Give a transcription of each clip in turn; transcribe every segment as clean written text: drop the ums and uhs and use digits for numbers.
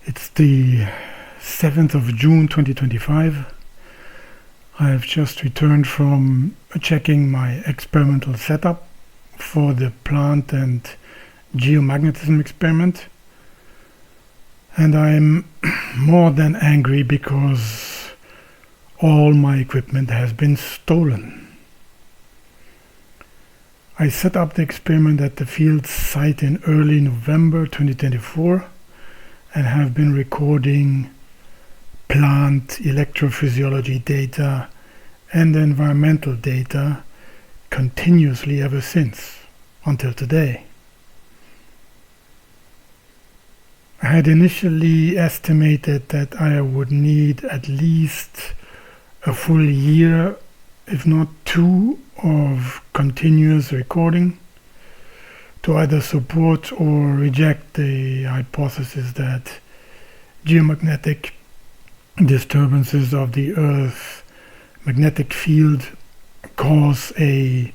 It's the 7th of June 2025. I have just returned from checking my experimental setup for the plant and geomagnetism experiment, and I'm more than angry because all my equipment has been stolen. I set up the experiment at the field site in early November 2024 and have been recording plant electrophysiology data and environmental data continuously ever since, until today. I had initially estimated that I would need at least a full year, if not two, of continuous recording to either support or reject the hypothesis that geomagnetic disturbances of the Earth's magnetic field cause a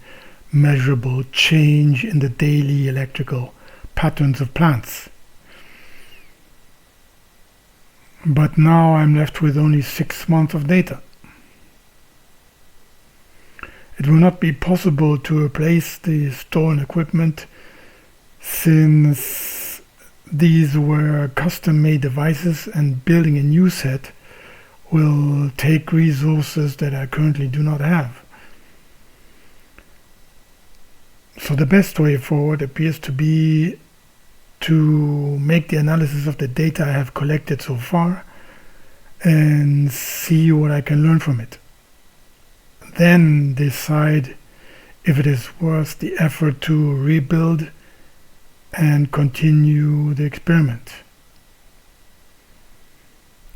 measurable change in the daily electrical patterns of plants. But now I'm left with only 6 months of data. It will not be possible to replace the stolen equipment since these were custom-made devices, and building a new set will take resources that I currently do not have. So the best way forward appears to be to make the analysis of the data I have collected so far and see what I can learn from it. Then decide if it is worth the effort to rebuild and continue the experiment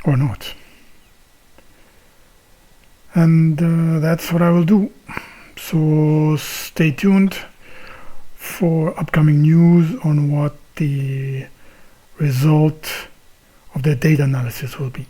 or not. And that's what I will do. So stay tuned for upcoming news on what the result of the data analysis will be.